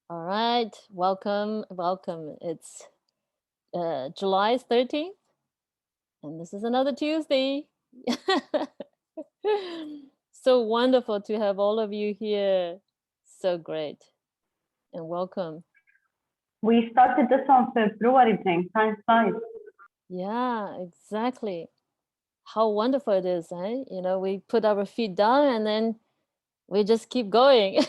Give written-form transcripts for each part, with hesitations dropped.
All right, welcome, welcome. It's July 13th, and this is another Tuesday. So wonderful to have all of you here. So great, and welcome. We started this on February, Jane. Time flies. Yeah, exactly. How wonderful it is, eh? We put our feet down and then we just keep going.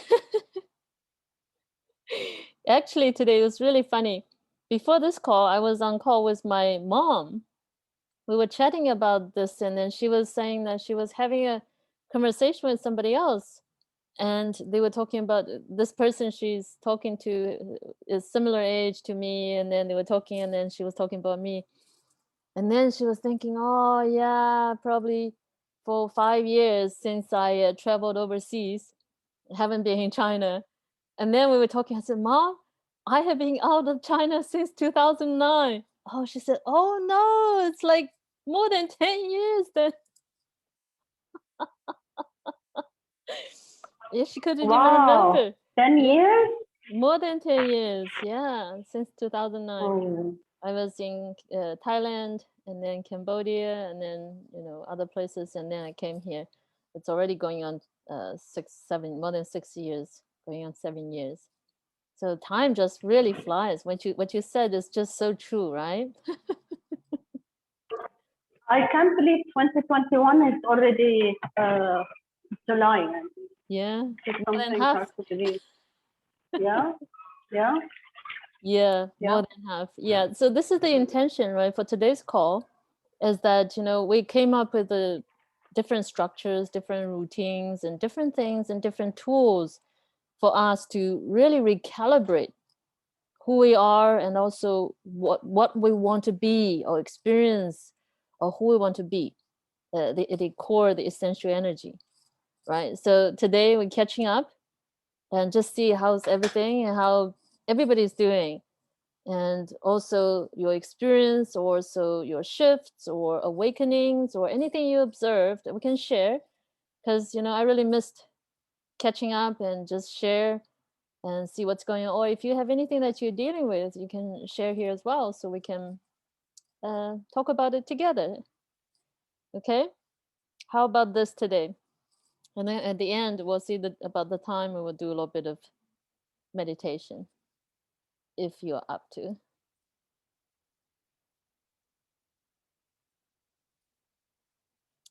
Actually, today was really funny. Before this call, I was on call with my mom. We were chatting about this, and then she was saying that she was having a conversation with somebody else, and they were talking about this person she's talking to is similar age to me, and then they were talking, and then she was talking about me, and then she was thinking, oh yeah, probably for 5 years since I traveled overseas, haven't been in China. And then we were talking. I said, Mom, I have been out of China since 2009. Oh, she said, oh no, it's like more than 10 years then. Yeah, she couldn't even Wow. remember. 10 Yeah, years? more than 10 years. Yeah, since 2009. Oh, I was in Thailand and then Cambodia and then, other places. And then I came here. It's already going on more than 6 years, going on 7 years. So time just really flies. What you said is just so true, right? I can't believe 2021 is already July. Yeah, It's more than something hard half. to believe. Yeah, yeah, Yeah, yeah. more than half. Yeah. So this is the intention, right, for today's call, is that we came up with the different structures, different routines, and different things and different tools for us to really recalibrate who we are and also what we want to be or experience or who we want to be. The core, the essential energy, right? So today we're catching up and just see how's everything and how everybody's doing, and also your experience or also your shifts or awakenings or anything you observed that we can share, because I really missed catching up and just share and see what's going on, or if you have anything that you're dealing with you can share here as well so we can talk about it together. Okay, how about this today? And then at the end, we'll see about the time. We will do a little bit of meditation if you're up to.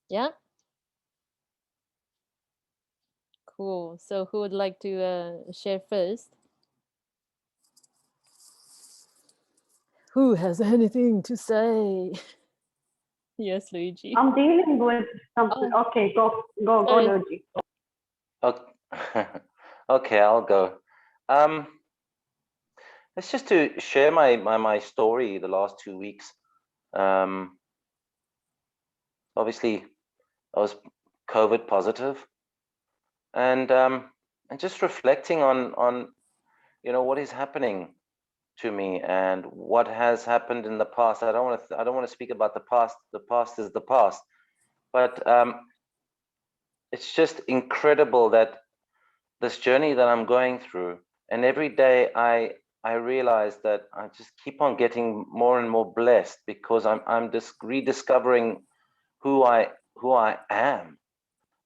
Yeah, cool. So, who would like to share first? Who has anything to say? Yes, Luigi. I'm dealing with something. Oh, Okay, go, sorry. Luigi. Okay, okay, I'll go. Um, it's just to share my story the last 2 weeks. Um, Obviously, I was COVID positive, and just reflecting on what is happening to me and what has happened in the past. I don't want to speak about the past. The past is the past, but it's just incredible that this journey that I'm going through, and every day I realize that I just keep on getting more and more blessed because I'm just rediscovering who I am.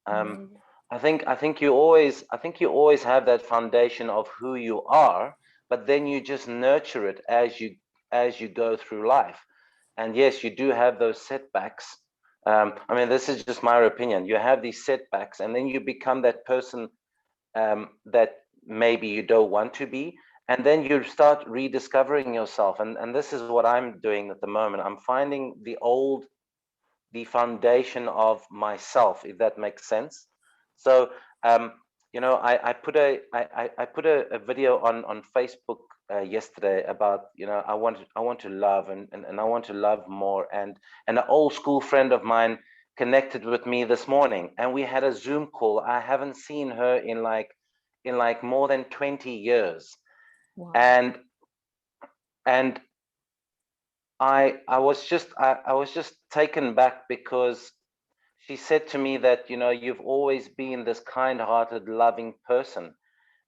Um, Amazing. I think you always have that foundation of who you are, but then you just nurture it as you go through life. And yes, you do have those setbacks. I mean, this is just my opinion. You have these setbacks, and then you become that person that maybe you don't want to be, and then you start rediscovering yourself. And this is what I'm doing at the moment. I'm finding the foundation of myself, if that makes sense. So I put a video on Facebook yesterday about, I want to love, and I want to love more, and an old school friend of mine connected with me this morning, and we had a Zoom call. I haven't seen her in like more than 20 years. Wow. And and I was just taken back because she said to me that, you've always been this kind-hearted, loving person,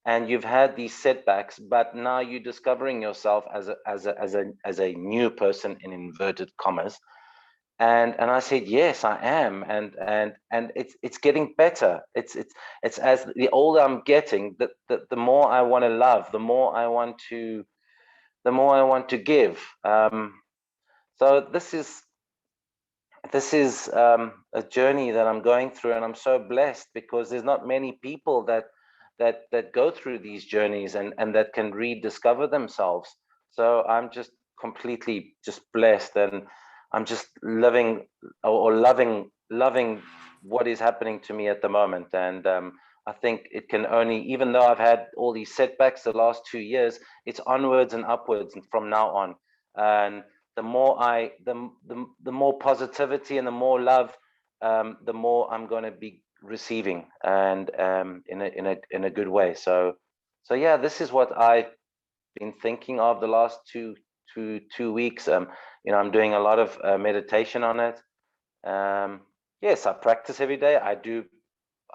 and you've had these setbacks, but now you're discovering yourself as a new person in inverted commas. And I said, yes, I am, and it's getting better. It's as the older I'm getting, the more I want to love, the more I want to give. So this is a journey that I'm going through, and I'm so blessed because there's not many people that go through these journeys and that can rediscover themselves. So I'm just completely just blessed, and I'm just living or loving what is happening to me at the moment. And I think it can only, even though I've had all these setbacks the last 2 years, it's onwards and upwards from now on. And the more the more positivity and the more love, the more I'm going to be receiving, and in a good way. So yeah, this is what I've been thinking of the last two weeks. I'm doing a lot of meditation on it. Yes, I practice every day.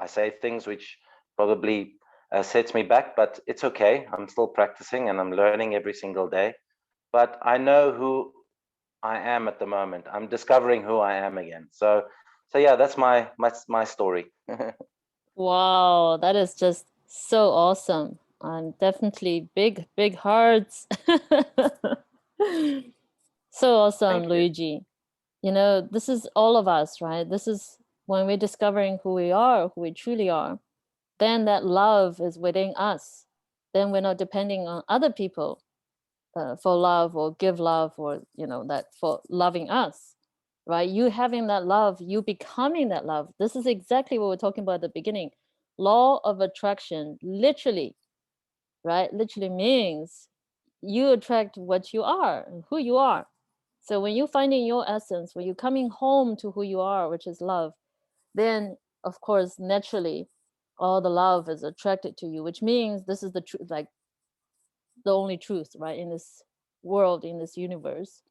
I say things which probably sets me back, but it's okay. I'm still practicing and I'm learning every single day. But I know who I am at the moment. I'm discovering who I am again. So yeah, that's my story. Wow, that is just so awesome. And definitely big hearts. So awesome, Thank you. Luigi. This is all of us, right? This is when we're discovering who we are, who we truly are. Then that love is within us. Then we're not depending on other people for love or give love, or that for loving us, right? You having that love, you becoming that love. This is exactly what we're talking about at the beginning. Law of attraction, literally, right? Literally means you attract what you are and who you are. So when you're finding your essence, when you're coming home to who you are, which is love, then of course naturally all the love is attracted to you, which means this is the truth, like the only truth, right, in this world, in this universe,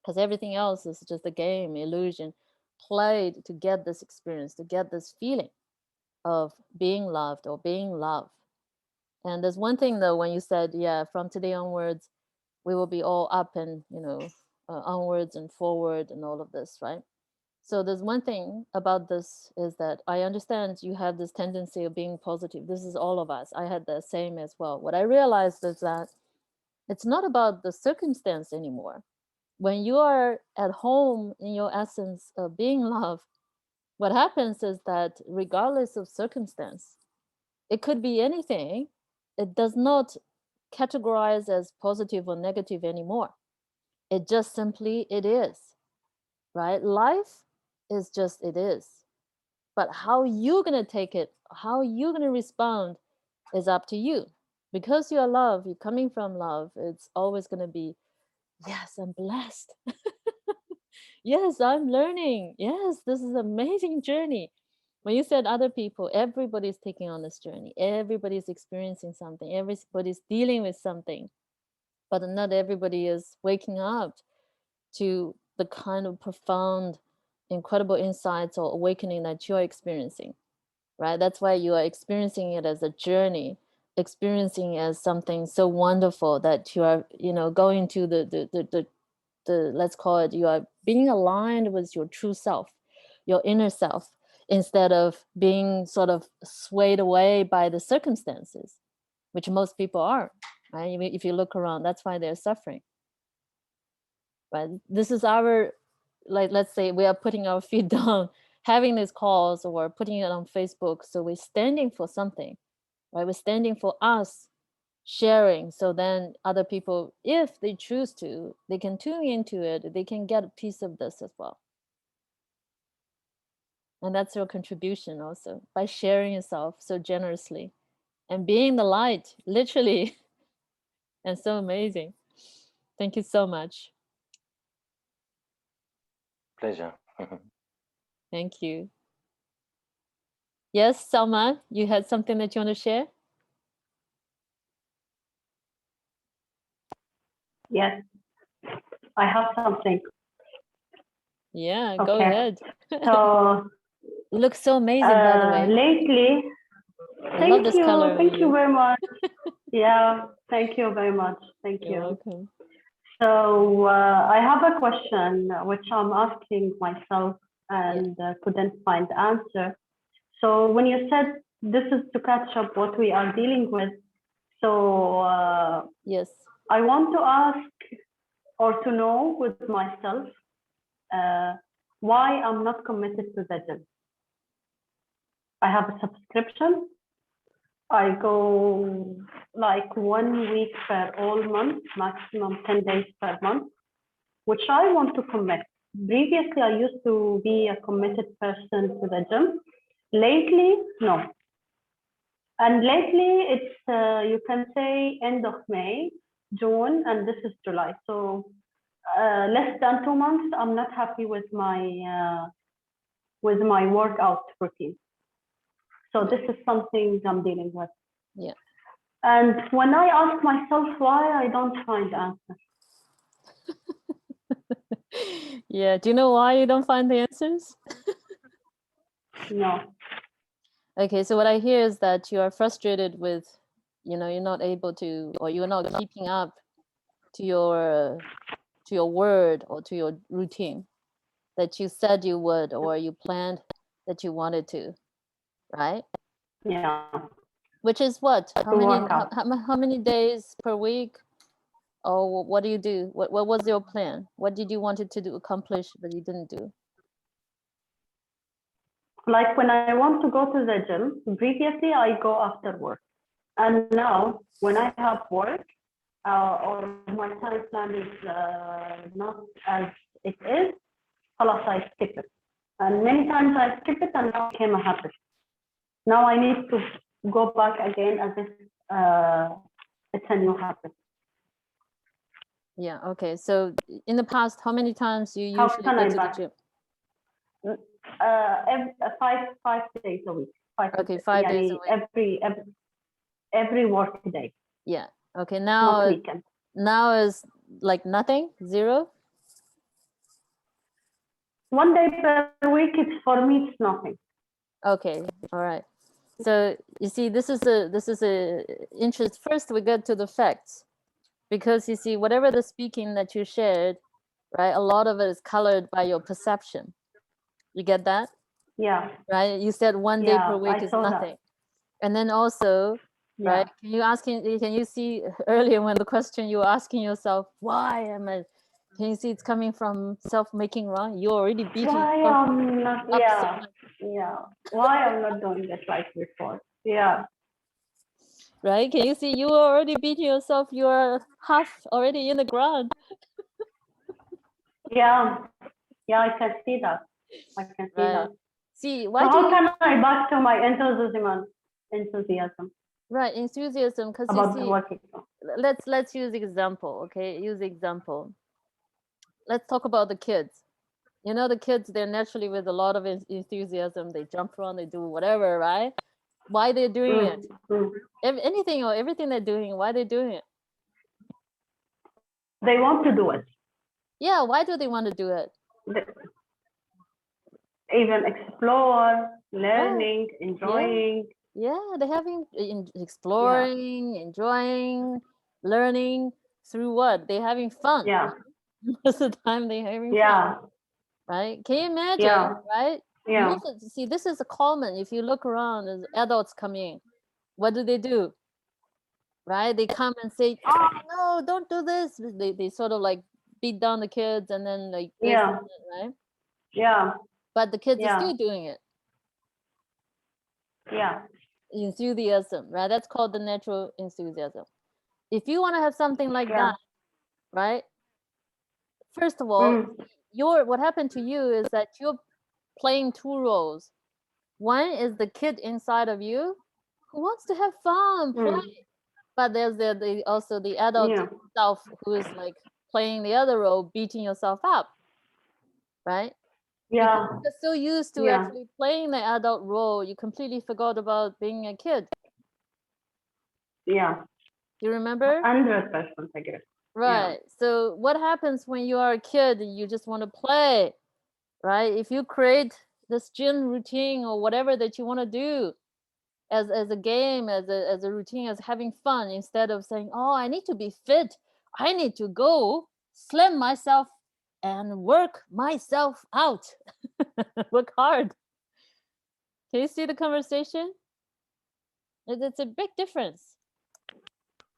because everything else is just a game, illusion, played to get this experience, to get this feeling of being loved or being loved. And there's one thing though, when you said, yeah, from today onwards, we will be all up and, onwards and forward and all of this, right? So there's one thing about this is that I understand you have this tendency of being positive. This is all of us. I had the same as well. What I realized is that it's not about the circumstance anymore. When you are at home in your essence of being love, what happens is that regardless of circumstance, it could be anything. It does not categorize as positive or negative anymore. It just simply, it is, right? Life is just, it is. But how you're going to take it, how you're going to respond is up to you. Because you are love, you're coming from love, it's always going to be, yes, I'm blessed. Yes, I'm learning. Yes, this is an amazing journey. When you said other people, everybody's taking on this journey. Everybody's experiencing something. Everybody's dealing with something. But not everybody is waking up to the kind of profound, incredible insights or awakening that you're experiencing, right? That's why you are experiencing it as a journey, experiencing it as something so wonderful that you are, going to the let's call it, you are being aligned with your true self, your inner self, instead of being sort of swayed away by the circumstances, which most people are, right? If you look around, that's why they're suffering, right? This is our, like, let's say we are putting our feet down, having these calls or putting it on Facebook. So we're standing for something, right? We're standing for us, sharing, so then other people, if they choose to, they can tune into it, they can get a piece of this as well. And that's your contribution also, by sharing yourself so generously and being the light, literally. And so amazing. Thank you so much. Pleasure. Thank you. Yes, Salma, you had something that you want to share? Yes, I have something. Yeah, go Okay. ahead. So You look so amazing, by the way. lately, I love this color. on Thank you you. very much. Yeah, thank you very much. Thank You're you. welcome. So I have a question which I'm asking myself and couldn't find answer. So when you said this is to catch up what we are dealing with, so Yes. I want to ask or to know with myself why I'm not committed to the gym. I have a subscription. I go like 1 week per all month, maximum 10 days per month, which I want to commit. Previously, I used to be a committed person to the gym. Lately, no. And lately, it's, you can say, end of May, June, and this is July. So less than 2 months, I'm not happy with my workout routine. So this is something I'm dealing with. Yeah. And when I ask myself why, I don't find answer. Yeah. Do you know why you don't find the answers? No. Okay. So what I hear is that you are frustrated with, you're not able to, or you're not keeping up to your word or to your routine that you said you would, or you planned that you wanted to, right? Yeah. Which is what? How To many work out. how many days per week? Or what do you do? What was your plan? What did you wanted to do accomplish but you didn't do? Like when I want to go to the gym, previously I go after work. And now when I have work or my time plan is not as it is, I skip it. And many times I skip it and now it became a habit. Now I need to go back again as if it's a new habit. Yeah, okay. So in the past, how many times you How usually can go I to the back? gym? Five days a week. Okay, 5 days a week. Every work day, Yeah. Okay, not weekend. now is like nothing, zero? 1 day per week, it's for me, it's nothing. Okay, all right. So you see, this is a interest. First, we get to the facts, because you see, whatever the speaking that you shared, right? A lot of it is colored by your perception. You get that? Yeah. Right? You said 1 day per Yeah, week I is saw that. nothing, and then also, Yeah. right? Can you see earlier when the question you were asking yourself, why am I? Can you see it's coming from self-making wrong? You're already beating Why yourself I'm not? up so Yeah. much. Yeah. Why I'm not doing this like before? Yeah. Right? Can you see you are already beating yourself? You are half already in the ground. Yeah. Yeah, I can see that. I can see Right? that. See, So why do how you can I back to my enthusiasm right enthusiasm? Because you about the see, working? let's use example. Okay, use example. Let's talk about the kids. You know, the kids, they're naturally with a lot of enthusiasm. They jump around, they do whatever, right? Why they're doing it? Anything or everything they're doing, why they're doing it? They want to do it. Yeah, why do they want to do it? Even explore, learning, enjoying. Yeah, they're having exploring, enjoying, learning through what? They're having fun. Yeah. Most of the time they're having Yeah. fun. Right? Can you imagine? Yeah. Right? Yeah. See, this is a common. If you look around, as adults come in, what do? Right? They come and say, "Oh no, don't do this." They sort of like beat down the kids, and then like this, Yeah. and that, right? Yeah. But the kids are Yeah. still doing it. Yeah. Enthusiasm, right? That's called the natural enthusiasm. If you want to have something like Yeah. that, right? First of all, what happened to you is that you're playing two roles. One is the kid inside of you who wants to have fun, play. But there's also the adult Yeah. self who is like playing the other role, beating yourself up, right? Yeah. Because you're so used to Yeah. actually playing the adult role, you completely forgot about being a kid. Yeah. You remember? 100% agree. Right. Yeah. So what happens when you are a kid and you just want to play, right? If you create this gym routine or whatever that you want to do, as a game, as a routine, as having fun, instead of saying, oh, I need to be fit, I need to go slam myself and work myself out. Work hard. Can you see the conversation? It's a big difference.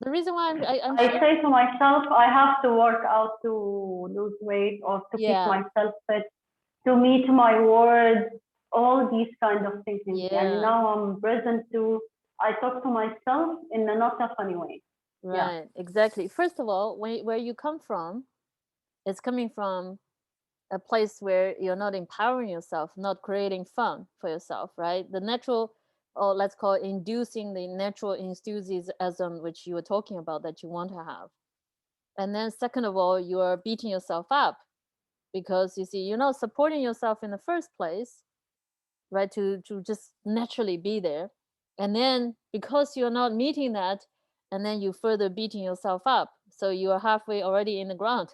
The reason why I'm I sharing, say to myself, I have to work out to lose weight or to keep yeah, myself fit, to meet my words, all these kind of thinking. And yeah, now I'm present to, I talk to myself in a not a funny way. Yeah. right, exactly. First of all, where you come from, it's coming from a place where you're not empowering yourself, not creating fun for yourself, right? The natural, or let's call it inducing the natural enthusiasm which you were talking about that you want to have. And then second of all, you are beating yourself up because you see you're not supporting yourself in the first place, right? To just naturally be there. And then because you're not meeting that, and then you further beating yourself up. So you are halfway already in the ground.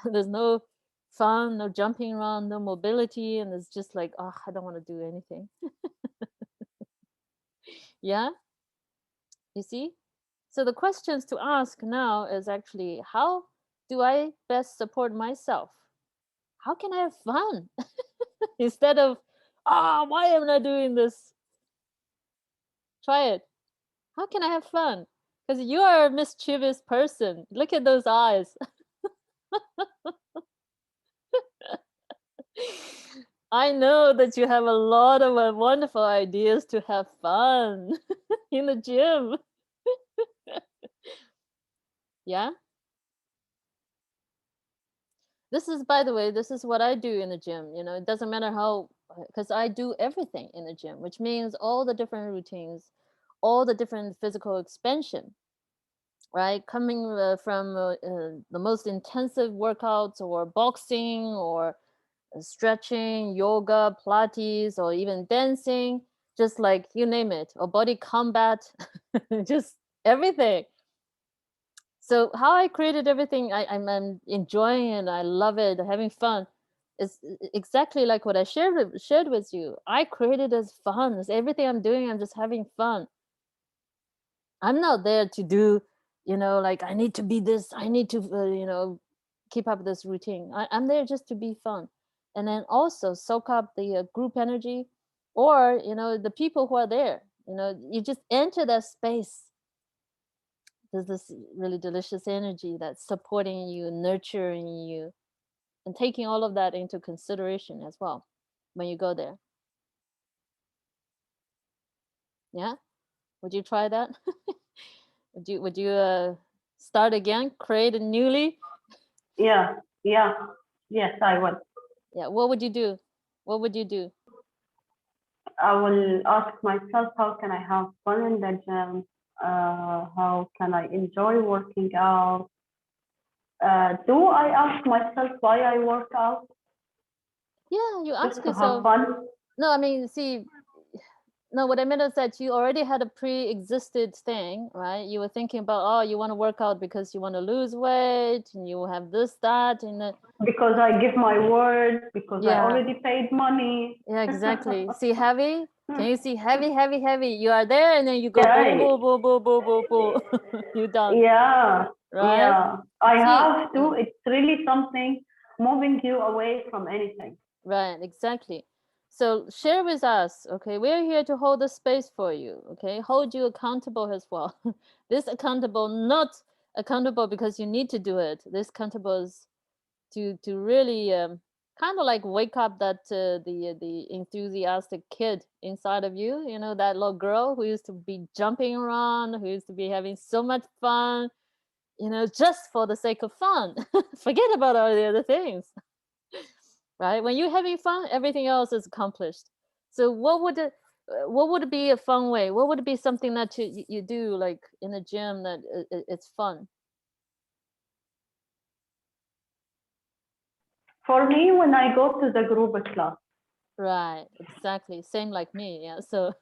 There's no fun, no jumping around, no mobility, and it's just like, oh, I don't want to do anything. Yeah, you see? So the questions to ask now is actually, how do I best support myself? How can I have fun? Instead of, why am I doing this? Try it. How can I have fun? Because you are a mischievous person. Look at those eyes. I know that you have a lot of wonderful ideas to have fun in the gym. Yeah. This is, by the way, this is what I do in the gym. You know, it doesn't matter how, because I do everything in the gym, which means all the different routines, all the different physical expansion, right? Coming from the most intensive workouts or boxing or stretching, yoga, Pilates, or even dancing, just like you name it, or body combat, just everything. So how I created everything, I'm enjoying and I love it, having fun. Is exactly like what I shared with you. I created as fun. As everything I'm doing, I'm just having fun. I'm not there to do, like I need to be this. I need to, keep up this routine. I'm there just to be fun, and then also soak up the group energy, or the people who are there. You just enter that space. There's this really delicious energy that's supporting you, nurturing you, and taking all of that into consideration as well when you go there. Yeah, would you try that? Would you start again, create a newly? Yeah. Yeah. Yes, I will. Yeah, what would you do? What would you do? I will ask myself, how can I have fun in the gym? How can I enjoy working out? Do I ask myself why I work out? Yeah, you Just ask to have yourself. fun? No, I mean, see, no, what I meant is that you already had a pre-existed thing, right? You were thinking about, oh, you want to work out because you want to lose weight, and you have this, that, and Because I give my word, because I yeah, already paid money. yeah, exactly. See heavy? Can you see heavy, heavy, heavy? You are there, and then you go Yeah, boo, boo, boo, boo, boo, boo, boo. You done, yeah, right? yeah. I See, have to. It's really something moving you away from anything. right, exactly. So share with us, okay? We're here to hold the space for you, okay? Hold you accountable as well. This accountable, not accountable because you need to do it. This accountable is to really kind of like wake up that the enthusiastic kid inside of you. You know, that little girl who used to be jumping around, who used to be having so much fun. Just for the sake of fun. Forget about all the other things. Right? When you're having fun, everything else is accomplished. So what would be a fun way? What would be something that you do like in a gym that it's fun? For me, when I go to the group class, Right, exactly. Same like me. Yeah. So all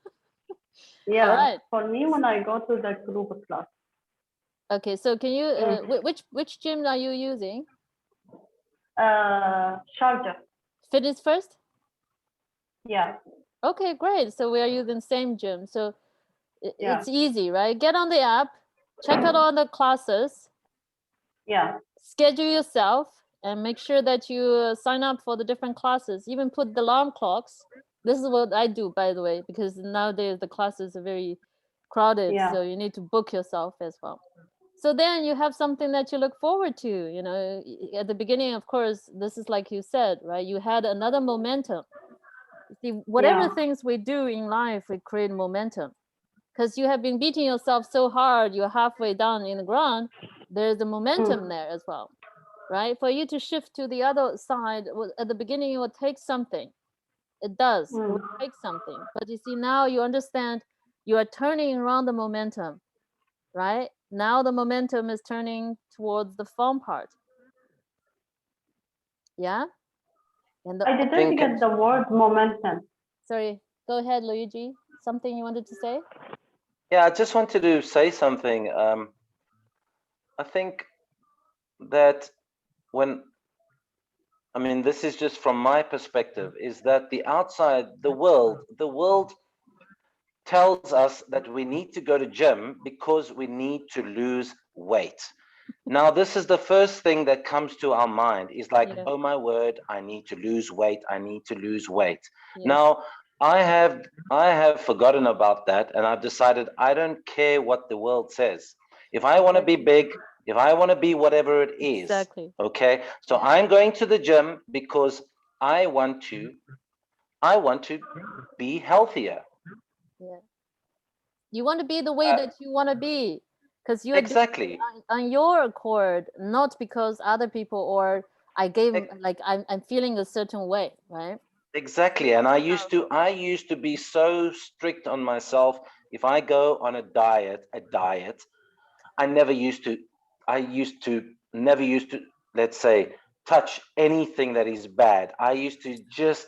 yeah, right. for me, when I go to the group class, Okay. So can you mm, which gym are you using? Sharjah, Fitness First? yeah, Okay, great. So we are using same gym. So Yeah. it's easy, right? Get on the app, check out all the classes, Yeah. schedule yourself, and make sure that you sign up for the different classes. Even put the alarm clocks. This is what I do, by the way, because nowadays the classes are very crowded. Yeah. So you need to book yourself as well. So then you have something that you look forward to. You know, at the beginning, of course, this is like you said, right? You had another momentum. See, whatever Yeah. things we do in life, we create momentum. Because you have been beating yourself so hard, you're halfway down in the ground. There's a momentum there as well, right? For you to shift to the other side, at the beginning, it will take something. It does. It will take something. But you see, now you understand you are turning around the momentum, right? Now the momentum is turning towards the fun part. Yeah? And I the, didn't think get the word momentum. sorry, go ahead, Luigi. Something you wanted to say? Yeah, I just wanted to say something. I think that when, I mean, this is just from my perspective, is that the outside, the world tells us that we need to go to gym because we need to lose weight. Now, this is the first thing that comes to our mind is like, Yeah. oh my word, I need to lose weight. I need to lose weight. Yes. Now, I have forgotten about that, and I've decided I don't care what the world says. If I want to be big, if I want to be whatever it is, Exactly. okay. So I'm going to the gym because I want to be healthier. Yeah. You want to be the way that you want to be because you're doing Exactly. it on your accord, not because other people or I gave Ex- like I'm feeling a certain way, right? Exactly. And I used to be so strict on myself. If I go on a diet, I never used to, never used to, let's say, touch anything that is bad. I used to just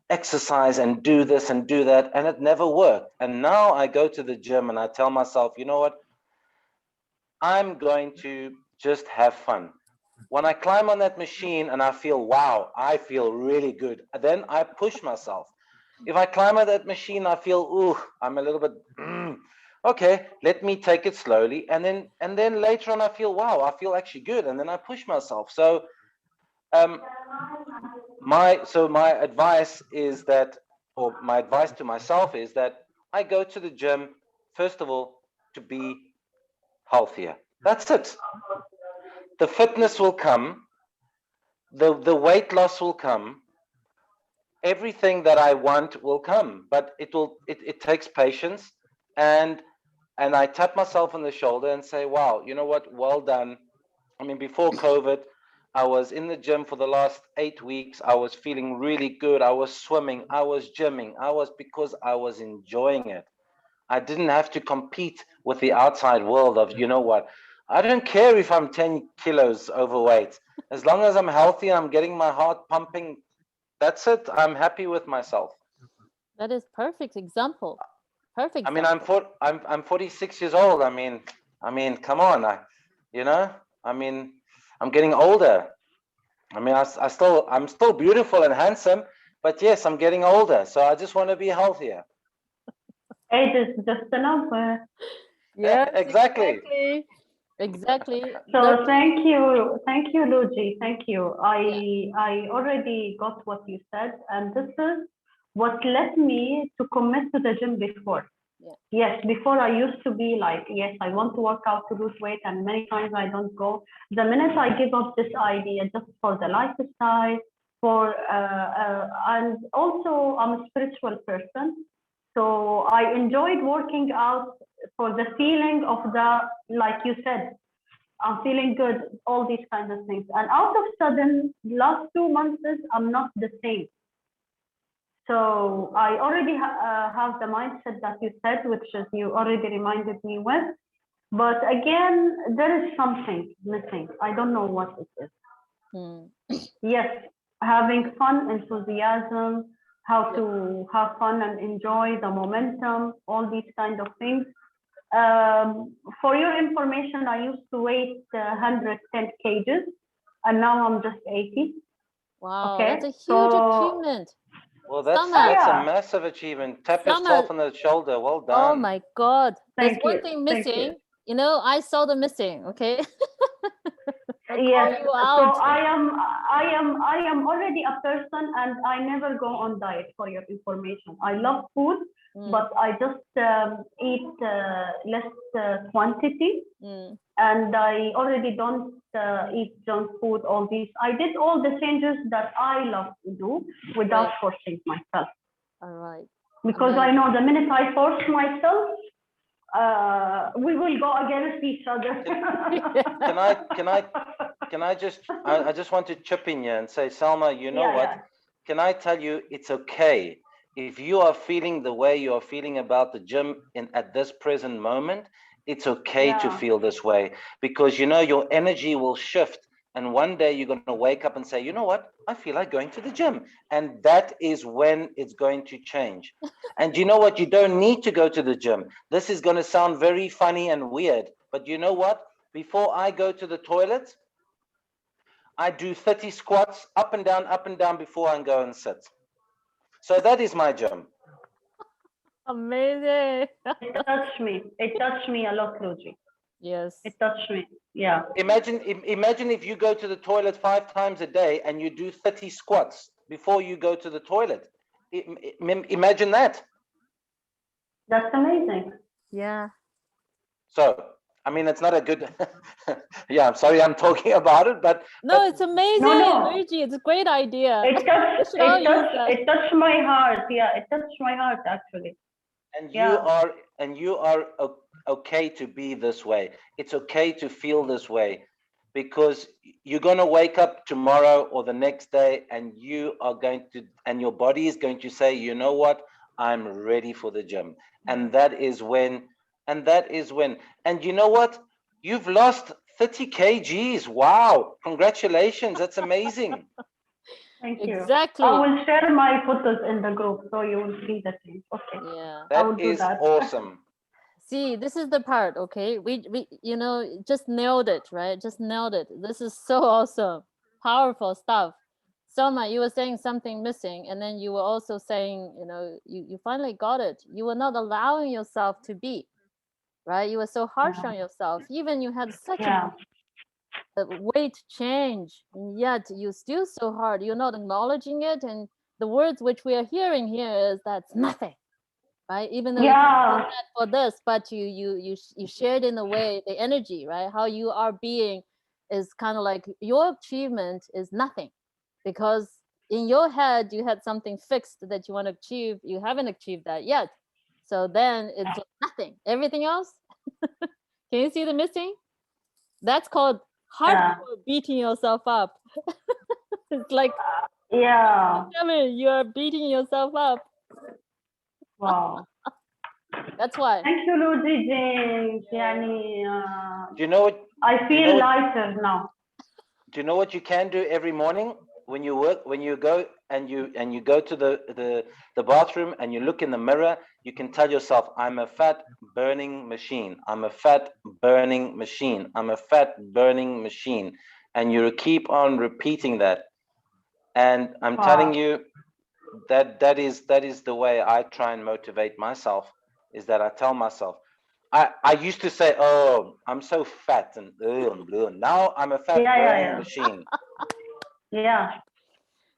exercise and do this and do that, and it never worked. And now I go to the gym and I tell myself, you know what? I'm going to just have fun. When I climb on that machine and I feel, wow, I feel really good, then I push myself. If I climb on that machine, I feel, ooh, I'm a little bit, okay, let me take it slowly. And then later on, I feel, wow, I feel actually good. And then I push myself. So, my advice is that, or my advice to myself is that I go to the gym, first of all, to be healthier. That's it. The fitness will come, the weight loss will come, everything that I want will come, but it takes patience, and I tap myself on the shoulder and say, wow, you know what, well done. I mean, before COVID, I was in the gym for the last 8 weeks. I was feeling really good. I was swimming, I was gymming, because I was enjoying it. I didn't have to compete with the outside world of, you know what, I don't care if I'm 10 kilos overweight. As long as I'm healthy, I'm getting my heart pumping, that's it. I'm happy with myself. That is perfect example. Perfect I mean, example. I'm 46 years old. I mean, come on. I mean, I'm getting older. I mean, I'm still beautiful and handsome, but yes, I'm getting older. So I just want to be healthier. Age is just a number. Yes, Exactly. exactly. So thank you, Luigi. Thank you. I already got what you said, and this is what led me to commit to the gym before. Yeah. Yes, before I used to be like, yes, I want to work out to lose weight, and many times I don't go. The minute I give up this idea just for the lifestyle, and also I'm a spiritual person, so I enjoyed working out for the feeling of like you said, I'm feeling good, all these kinds of things. And out of sudden, last 2 months, I'm not the same. So I already have the mindset that you said, which is you already reminded me with. But again, there is something missing. I don't know what it is. Yes, having fun, enthusiasm, how to have fun and enjoy the momentum, all these kind of things. For your information, I used to weigh 110 kgs, and now I'm just 80. Wow, Okay, that's a huge so achievement. Well, that's Sama. a massive achievement. Tap Sama. yourself on the shoulder. Well done. Oh my God. There's Thank one you. thing Thank you. missing. You know, I saw the missing, okay? I call Yes, you so out. I am already a person, and I never go on diet, for your information. I love food, Mm, but I just eat less quantity, mm. and I already don't eat junk food, all these. I did all the changes that I love to do without Right. forcing myself, All right. because I Amazing. know the minute I force myself, we will go against each other. Can I just, I just want to chip in here and say, Salma, you know Yeah, what? yeah. Can I tell you, it's okay. If you are feeling the way you are feeling about the gym at this present moment, it's okay to Yeah. feel this way, because you know your energy will shift. And one day you're going to wake up and say, you know what? I feel like going to the gym. And that is when it's going to change. And you know what? You don't need to go to the gym. This is going to sound very funny and weird, but you know what? Before I go to the toilet, I do 30 squats up and down before I go and sit. So that is my gym. Amazing. It touched me. It touched me a lot, Ruji. Yes. It touched me. Yeah. Imagine if you go to the toilet 5 times a day and you do 30 squats before you go to the toilet. Imagine that. That's amazing. Yeah. So, I mean, it's not a good, yeah, I'm sorry I'm talking about it, but No, it's amazing, no. Luigi. It's a great idea. It touched, should all use that. it touched my heart. Yeah, it touched my heart, actually. and Yeah. you are okay to be this way. It's okay to feel this way, because you're going to wake up tomorrow or the next day and you are going to, and your body is going to say, you know what, I'm ready for the gym. And that is when, and you know what, you've lost 30 kgs. Wow, congratulations, that's amazing. Thank you. Exactly. I will share my photos in the group so you will see the thing. Okay. Yeah. I will That do is that. awesome. See, this is the part, okay? We you know, just nailed it, right? Just nailed it. This is so awesome. Powerful stuff. Selma, you were saying something missing, and then you were also saying, you know, you finally got it. You were not allowing yourself to be, right? You were so harsh Yeah. on yourself. Even you had such Yeah. a weight change, and yet you still so hard. You're not acknowledging it, and the words which we are hearing here is that's nothing, right? Even though you Yeah. did that for this, but you shared in a way the energy, right? How you are being is kind of like your achievement is nothing, because in your head you had something fixed that you want to achieve. You haven't achieved that yet, so then it's just nothing. Everything else. Can you see the missing? That's called hardcore beating yourself up. It's like, Yeah. you are beating yourself up. Wow. That's why. Thank you, Lucy James. Yani, Do you know what? I feel lighter now. Do you know what you can do every morning when you work, when you go and you go to the bathroom and you look in the mirror? You can tell yourself, I'm a fat burning machine. I'm a fat burning machine. I'm a fat burning machine. And you keep on repeating that. And I'm telling you that is the way I try and motivate myself, is that I tell myself, I used to say, oh, I'm so fat and now I'm a fat burning machine. Yeah.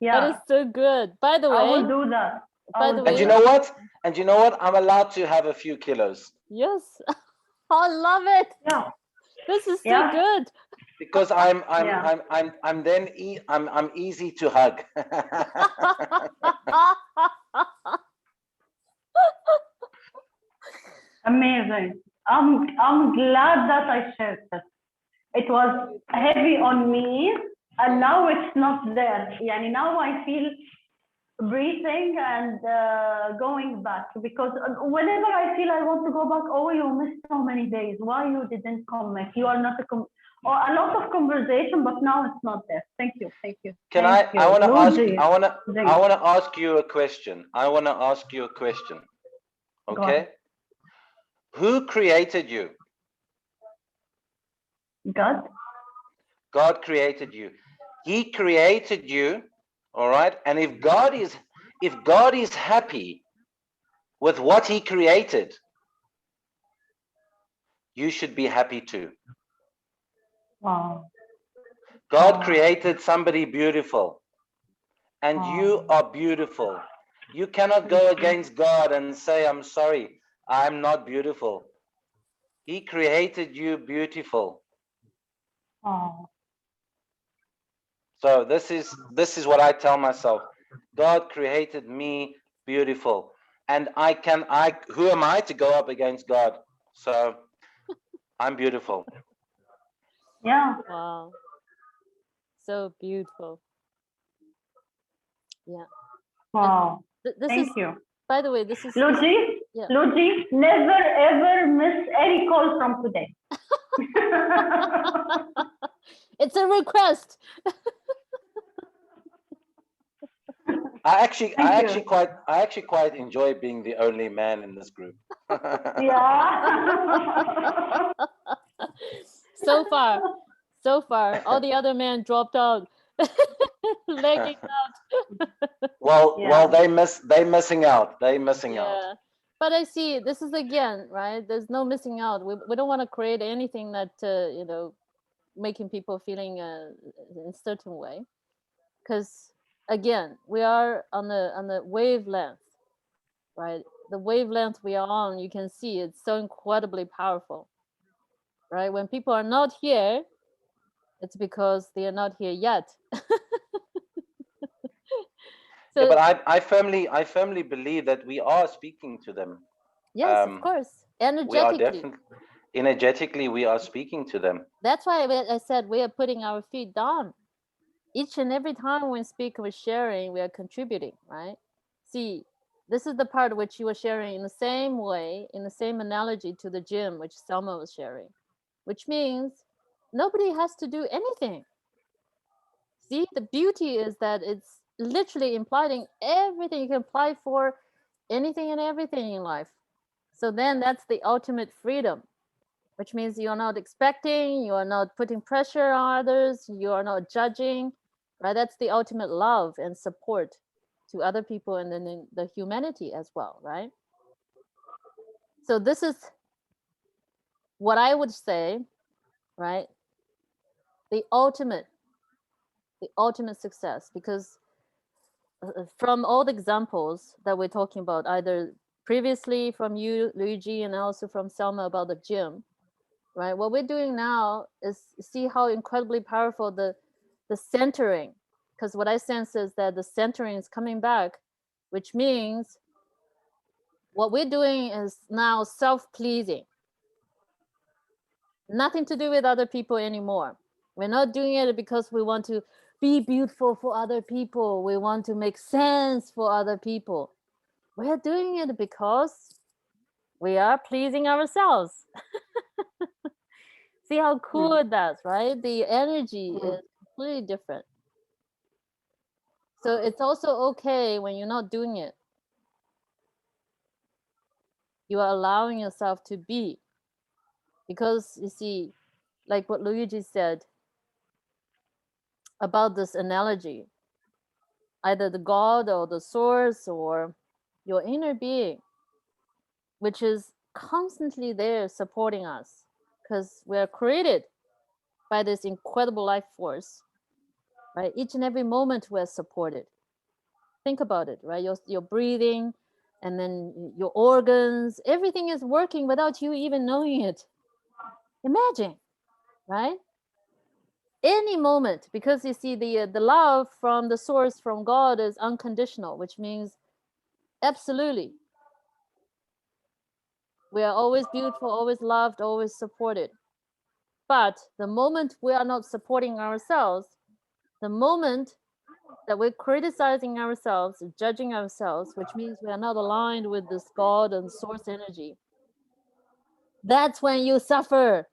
That is so good. By the way, I will do that. By the way, And you know what? And you know what? I'm allowed to have a few kilos. Yes. I love it. Yeah. This is so good. Because I'm then I'm easy to hug. Amazing. I'm glad that I shared this. It was heavy on me, and now it's not there. Yani now I feel breathing and going back, because whenever I feel I want to go back, oh, you missed so many days. Why you didn't come back? You are not or a lot of conversation, but now it's not there. Thank you. Thank you. Can I want to ask you a question. I want to ask you a question. Okay? Who created you? God. God created you. He created you, all right? And if God if God is happy with what he created, you should be happy too. Wow. God Wow. created somebody beautiful, and you Wow. are beautiful. You cannot go against God and say, I'm sorry, I'm not beautiful. He created you beautiful. Wow. So this is what I tell myself. God created me beautiful, and who am I to go up against God? So I'm beautiful. Yeah. Wow. So beautiful. Yeah. Wow. This is, Thank you. by the way, this is, Luigi, yeah. Luigi, never ever miss any call from today. It's a request. I Thank actually you. quite enjoy being the only man in this group. Yeah. So far, all the other men dropped out, legging out. Well, Yeah. they missing out. They missing out. Yeah, but I see this is again, right? There's no missing out. We don't want to create anything that you know, making people feeling in a certain way, because again, we are on the wavelength, right? The wavelength we are on, you can see it's so incredibly powerful, right? When people are not here, it's because they are not here yet. Yeah, So but I firmly believe that we are speaking to them. yes, of course, We are energetically. definitely energetically we are speaking to them. That's why I said we are putting our feet down. Each and every time we speak, we're sharing, we are contributing, right? See, this is the part which you were sharing in the same way, in the same analogy to the gym, which Selma was sharing, which means nobody has to do anything. See, the beauty is that it's literally implying everything you can apply for anything and everything in life. So then that's the ultimate freedom, which means you're not expecting, you are not putting pressure on others, you are not judging, right? That's the ultimate love and support to other people and then in the humanity as well, right? So this is what I would say, right? The ultimate success, because from all the examples that we're talking about, either previously from you, Luigi, and also from Selma about the gym, right? What we're doing now is see how incredibly powerful the centering, because what I sense is that the centering is coming back, which means what we're doing is now self-pleasing. Nothing to do with other people anymore. We're not doing it because we want to be beautiful for other people. We want to make sense for other people. We're doing it because we are pleasing ourselves. See how cool that's, right? The energy is completely different. So it's also okay when you're not doing it. You are allowing yourself to be. Because you see, like what Luigi said about this analogy, either the God or the source or your inner being, which is constantly there supporting us, because we are created by this incredible life force, right? Each and every moment we're supported. Think about it, right? Your breathing, and then your organs, everything is working without you even knowing it. Imagine, right? Any moment, because you see the love from the source, from God, is unconditional, which means absolutely we are always beautiful, always loved, always supported. But the moment we are not supporting ourselves, the moment that we're criticizing ourselves, judging ourselves, which means we are not aligned with this God and source energy, that's when you suffer.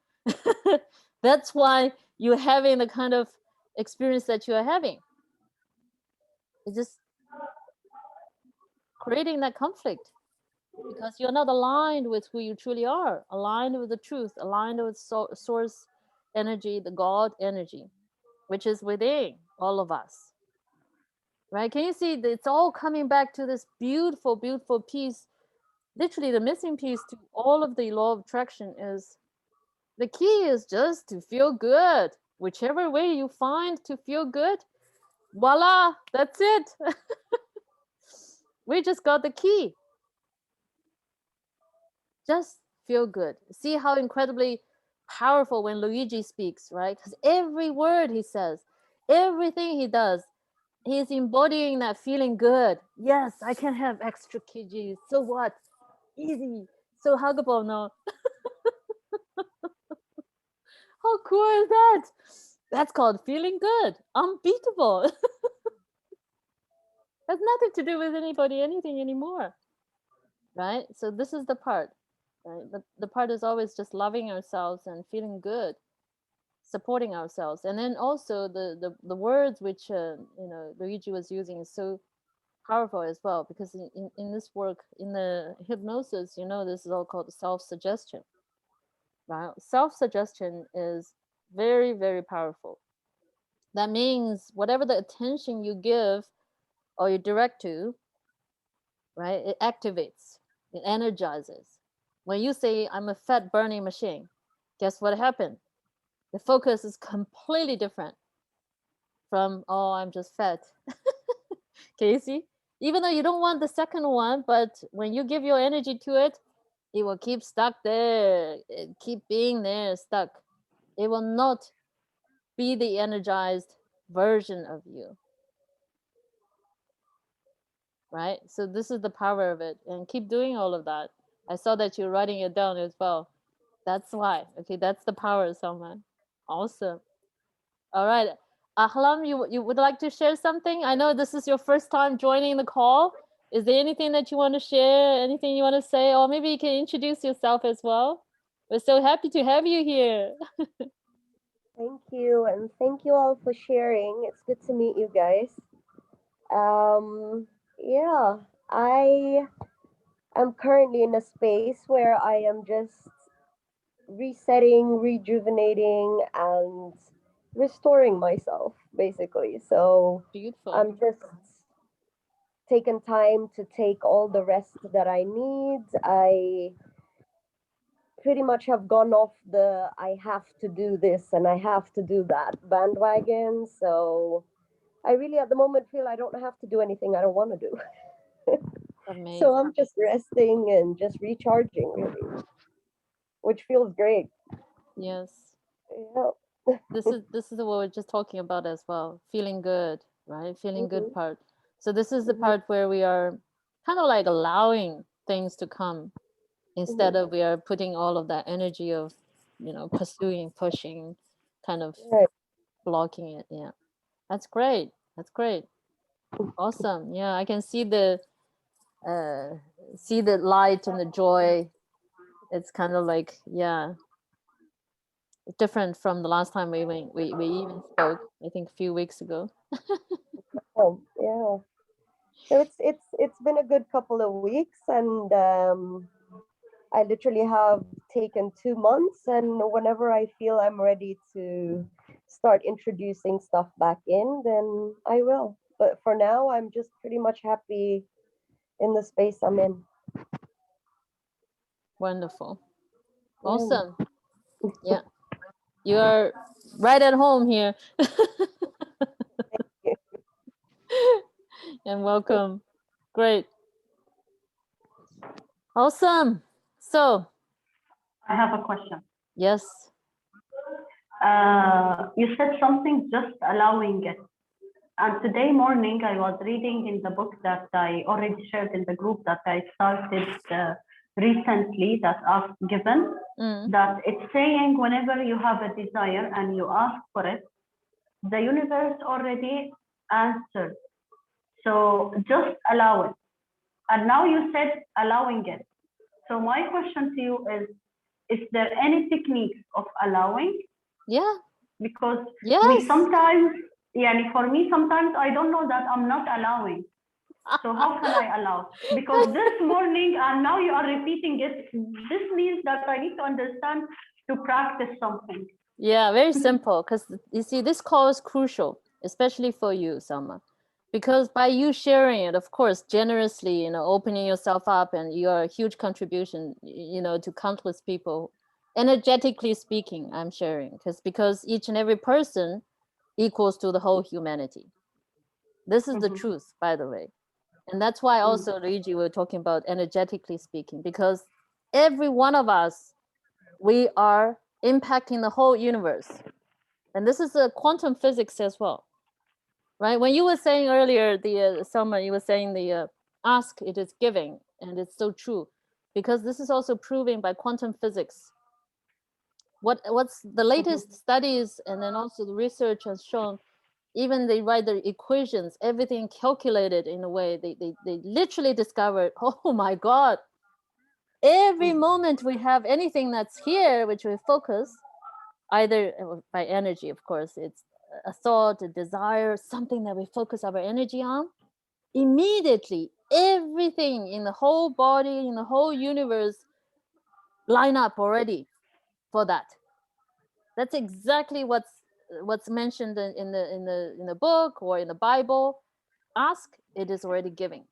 That's why you're having the kind of experience that you are having. It's just creating that conflict because you're not aligned with who you truly are, aligned with the truth, aligned with source energy, the God energy, which is within all of us. right? Can you see that it's all coming back to this beautiful, beautiful piece? Literally, the missing piece to all of the law of attraction is the key is just to feel good. Whichever way you find to feel good, voila, that's it. We just got the key. Just feel good. See how incredibly powerful when Luigi speaks, right? Because every word he says, everything he does, he's embodying that feeling good. Yes, I can have extra kgs. So what? Easy. So huggable, no? How cool is that? That's called feeling good. Unbeatable. Has nothing to do with anybody, anything anymore. Right? So this is the part. Right? The part is always just loving ourselves and feeling good, supporting ourselves. And then also the words which Luigi was using is so powerful as well, because in this work, in the hypnosis, this is all called self-suggestion. Right? Self-suggestion is very, very powerful. That means whatever the attention you give or you direct to, right, it activates, it energizes. When you say, I'm a fat burning machine, guess what happened? The focus is completely different from, oh, I'm just fat. Can you see? Even though you don't want the second one, but when you give your energy to it, it will keep stuck there, it keep being there, stuck. It will not be the energized version of you. Right? So this is the power of it. And keep doing all of that. I saw that you're writing it down as well. That's why. Okay, that's the power, Salman. Awesome. All right. Ahlam, you would like to share something? I know this is your first time joining the call. Is there anything that you want to share? Anything you want to say? Or maybe you can introduce yourself as well. We're so happy to have you here. Thank you, and thank you all for sharing. It's good to meet you guys. Yeah, I am currently in a space where I am just resetting, rejuvenating, and restoring myself, basically. So Beautiful. I'm just taking time to take all the rest that I need. I pretty much have gone off the I have to do this and I have to do that bandwagon. So I really at the moment feel I don't have to do anything I don't want to do. Amazing. So I'm just resting and just recharging, really, which feels great. Yes. Yeah. This is what we're just talking about as well. Feeling good, right? Feeling good part. So this is the part where we are kind of like allowing things to come instead of we are putting all of that energy of, pursuing, pushing, kind of Right. blocking it. Yeah. That's great. That's great. Awesome. Yeah, I can see the light and the joy. It's kind of like, yeah, different from the last time we even spoke, I think a few weeks ago. Oh, yeah. So it's been a good couple of weeks, and I literally have taken 2 months, and whenever I feel I'm ready to start introducing stuff back in, then I will. But for now, I'm just pretty much happy in the space I'm in. Wonderful. Yeah. Awesome. Yeah. You are right at home here. And welcome. Great. Awesome. So, I have a question. yes. You said something, just allowing it. And today morning, I was reading in the book that I already shared in the group that I started recently, that I've given, that it's saying whenever you have a desire and you ask for it, the universe already answered. So just allow it. And now you said allowing it. So my question to you is there any techniques of allowing? Yeah. Because yes. we sometimes, for me, sometimes I don't know that I'm not allowing. So how can I allow? Because this morning, and now you are repeating it, this means that I need to understand to practice something. Yeah, very simple. Because you see, this call is crucial, especially for you, Salma. Because by you sharing it, of course, generously, opening yourself up, and you're a huge contribution, to countless people. Energetically speaking, I'm sharing because each and every person equals to the whole humanity. This is the truth, by the way. And that's why also, Luigi, we're talking about energetically speaking, because every one of us, we are impacting the whole universe. And this is a quantum physics as well. Right? When you were saying earlier, Selma, you were saying the ask, it is giving, and it's so true, because this is also proven by quantum physics. What's the latest studies, and then also the research has shown, even they write the equations, everything calculated in a way, they literally discovered, oh my God, every moment we have anything that's here, which we focus, either by energy, of course, it's a thought, a desire, something that we focus our energy on, immediately everything in the whole body, in the whole universe, line up already for that. That's exactly what's mentioned in the book or in the Bible. Ask, it is already giving.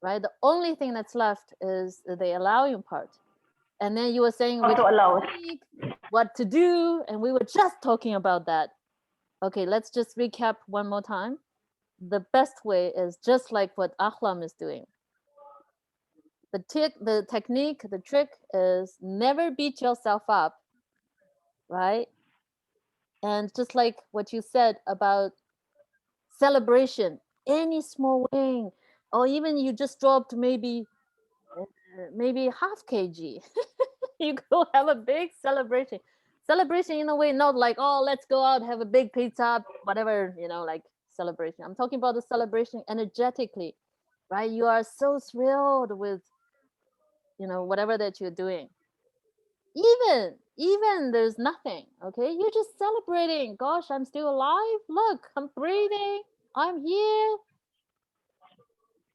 Right? The only thing that's left is the allowing part. And then you were saying How to allow it. what to do, and we were just talking about that. Okay, let's just recap one more time. The best way is just like what Ahlam is doing. The technique, the trick is never beat yourself up, right? And just like what you said about celebration, any small win, or even you just dropped maybe half kg, you go have a big celebration. Celebration in a way, not like, oh, let's go out, have a big pizza, whatever, like celebration. I'm talking about the celebration energetically, right? You are so thrilled with, whatever that you're doing. Even there's nothing, okay? You're just celebrating. Gosh, I'm still alive. Look, I'm breathing. I'm here,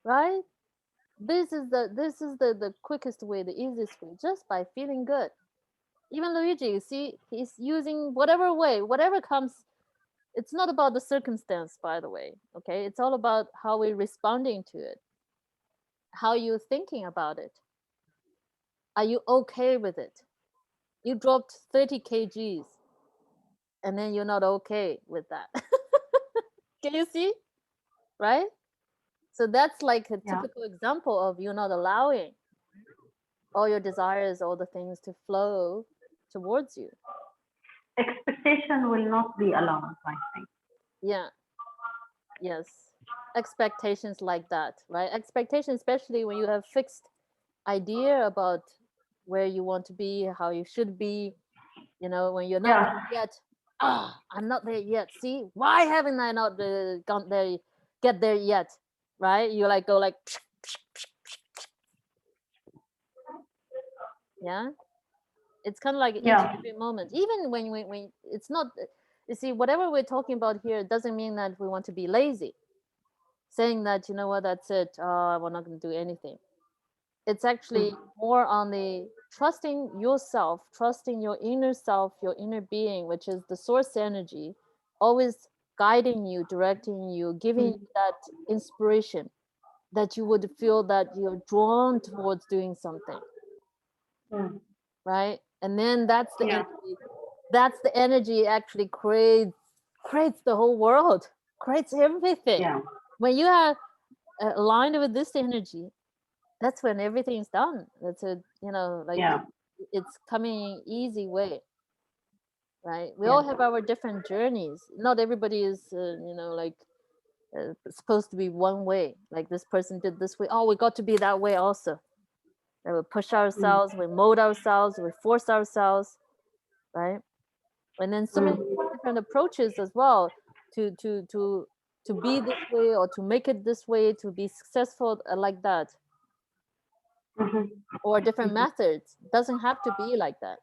right? This is the quickest way, the easiest way, just by feeling good. Even Luigi, you see, he's using whatever way, whatever comes. It's not about the circumstance, by the way, okay? It's all about how we're responding to it, how you're thinking about it. Are you okay with it? You dropped 30 kgs and then you're not okay with that. Can you see? Right? So that's like a typical example of you not allowing all your desires, all the things to flow towards you. Expectation will not be allowed, I think. Yeah. Yes. Expectations like that, right? Expectations, especially when you have fixed idea about where you want to be, how you should be, when you're not there yet. I'm not there yet. See, why haven't I not gone there, get there yet? Right? You like go like, yeah. It's kind of like each and every moment, even when it's not. You see, whatever we're talking about here doesn't mean that we want to be lazy. Saying that, you know what, that's it. We're not going to do anything. It's actually more on the trusting yourself, trusting your inner self, your inner being, which is the source energy, always guiding you, directing you, giving you that inspiration, that you would feel that you're drawn towards doing something. Right? And then that's the energy. That's the energy actually creates the whole world, creates everything. When you are aligned with this energy, that's when everything's done. That's a, it's coming easy way, right? We all have our different journeys. Not everybody is, supposed to be one way. Like this person did this way. Oh, we got to be that way also. And we push ourselves, we mold ourselves, we force ourselves, right? And then so many different approaches as well to be this way, or to make it this way, to be successful like that. Or different methods. Doesn't have to be like that.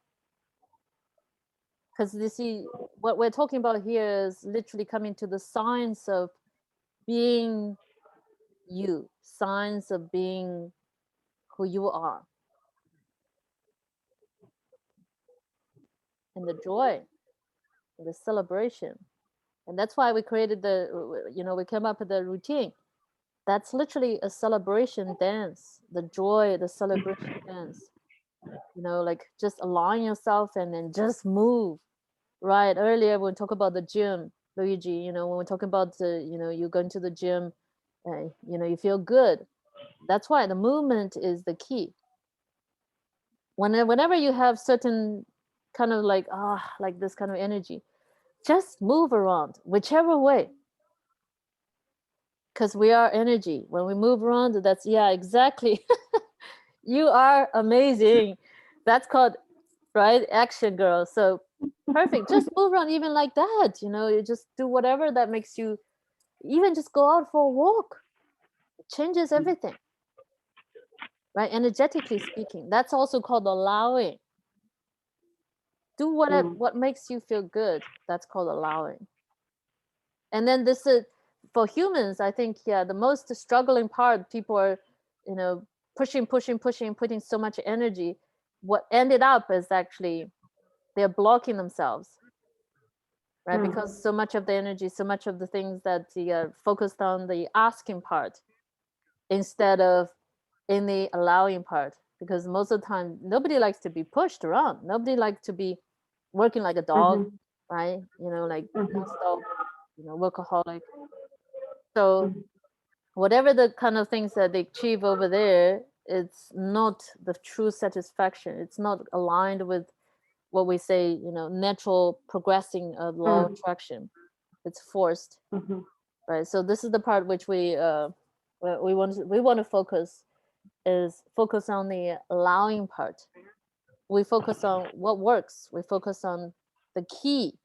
Because you see, what we're talking about here is literally coming to the science of being you, science of being who you are. And the joy, and the celebration. And that's why we created we came up with the routine. That's literally a celebration dance, the joy, the celebration dance. Like just align yourself and then just move. Right. Earlier, when we talk about the gym, Luigi, when we talk about you going to the gym, you feel good. That's why the movement is the key. Whenever you have certain kind of like this kind of energy, just move around whichever way, because we are energy. When we move around, that's exactly. You are amazing. That's called right action, girl. So perfect. Just move around even like that. You just do whatever that makes you. Even just go out for a walk. It changes everything. Right? Energetically speaking, that's also called allowing. Do what makes you feel good. That's called allowing. And then this is for humans. I think the most struggling part. People are, pushing, putting so much energy. What ended up is actually they're blocking themselves, right? Because so much of the energy, so much of the things that the focused on the asking part instead of in the allowing part. Because most of the time, nobody likes to be pushed around. Nobody likes to be working like a dog, right? Like non-stop, workaholic. So whatever the kind of things that they achieve over there, it's not the true satisfaction. It's not aligned with what we say, natural progressing of law of attraction. It's forced, right? So this is the part which we want to focus on the allowing part. We focus on what works. We focus on the key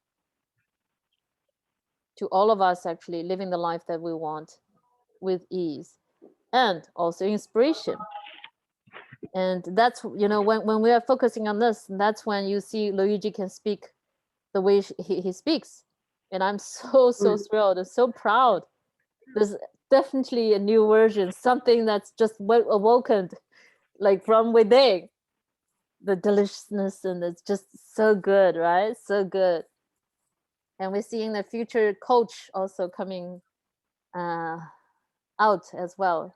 to all of us actually living the life that we want with ease and also inspiration. And that's when we are focusing on this, that's when you see Luigi can speak the way he speaks, and I'm so thrilled and so proud. There's definitely a new version, something that's just awoken like from within, the deliciousness, and it's just so good, right? So good. And we're seeing the future coach also coming out as well.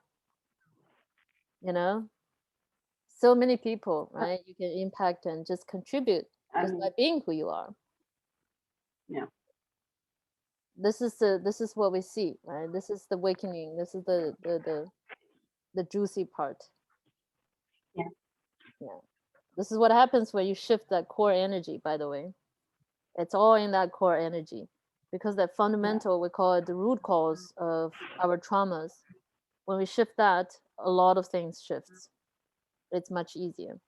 So many people, right? You can impact and just contribute just by being who you are. Yeah. This is what we see, right? This is the awakening. This is the juicy part. Yeah. This is what happens when you shift that core energy, by the way. It's all in that core energy, because that fundamental, we call it the root cause of our traumas. When we shift that, a lot of things shifts. It's much easier.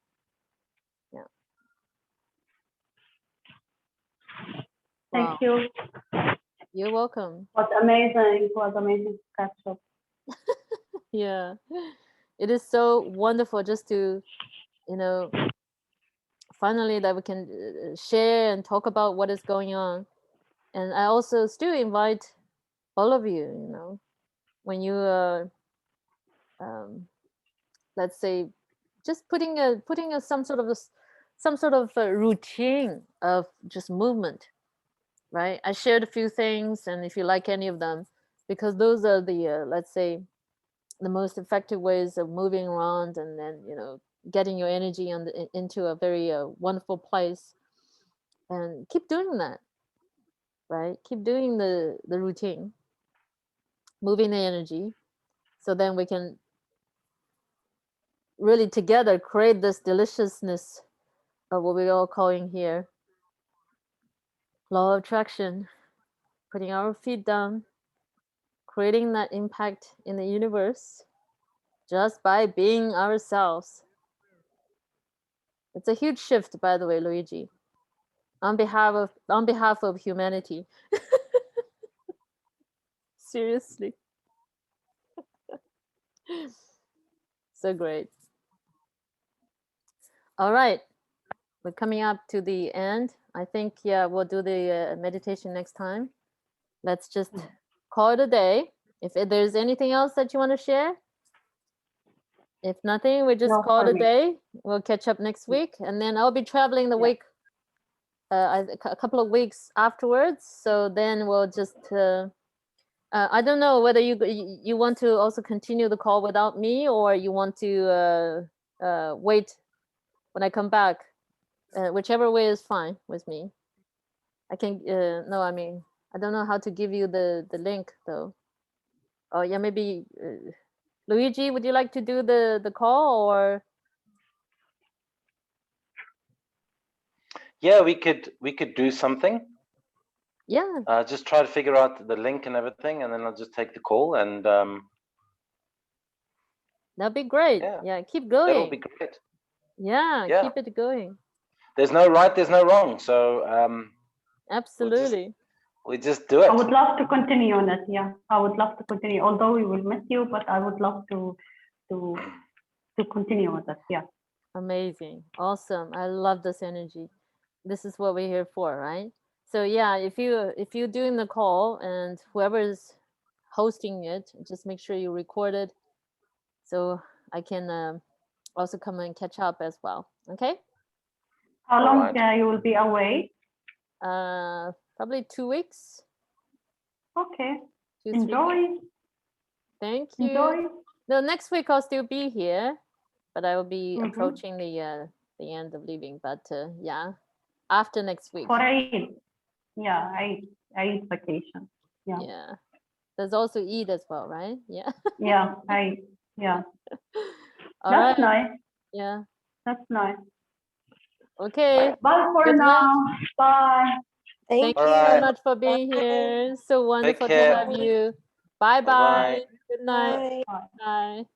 Thank you. You're welcome. Was amazing to catch up. Yeah, it is so wonderful just to finally that we can share and talk about what is going on. And I also still invite all of you, when you let's say just putting some sort of a routine of just movement, right? I shared a few things, and if you like any of them, because those are the let's say the most effective ways of moving around, and then getting your energy into a very wonderful place, and keep doing that, right? Keep doing the routine, moving the energy, so then we can really together create this deliciousness of what we're all calling here law of attraction, putting our feet down, creating that impact in the universe just by being ourselves. It's a huge shift, by the way, Luigi, on behalf of humanity. Seriously. So great. All right, we're coming up to the end. I think we'll do the meditation next time. Let's just call it a day. If there's anything else that you want to share, if nothing, we just call it a day. We'll catch up next week, and then I'll be traveling the week a couple of weeks afterwards. So then we'll just. I don't know whether you want to also continue the call without me, or you want to wait when I come back. Whichever way is fine with me. I can no, I mean, I don't know how to give you the link though. Oh yeah, maybe Luigi, would you like to do the call, or? Yeah, we could do something. Yeah, Just try to figure out the link and everything, and then I'll just take the call, and that'd be great. Yeah. Yeah, keep that'll going. be great. Yeah, Yeah. keep it going. There's no right, there's no wrong. So Absolutely. we just do it. I would love to continue on it. Yeah, I would love to continue. Although we will miss you, but I would love to continue with it. Yeah. Amazing. Awesome. I love this energy. This is what we're here for, right? So yeah, if you're doing the call and whoever is hosting it, just make sure you record it so I can also come and catch up as well. Okay? How long Alright. you will be away? Probably 2 weeks. Okay. 2, 3 weeks. Enjoy. Thank you. Enjoy. No, next week I'll still be here, but I will be Mhm. approaching the end of leaving. But yeah, after next week. For Eid. Yeah, Eid vacation. Yeah. Yeah. There's also Eid as well, right? Yeah. Yeah, Eid. Yeah. All That's right. nice. Yeah. That's nice. Okay. Bye for Good now. Bye. Thank Thank you you. so Alright. much for being Bye. here. So wonderful to care. have you. Bye Bye-bye. bye. Good night. Bye. Bye.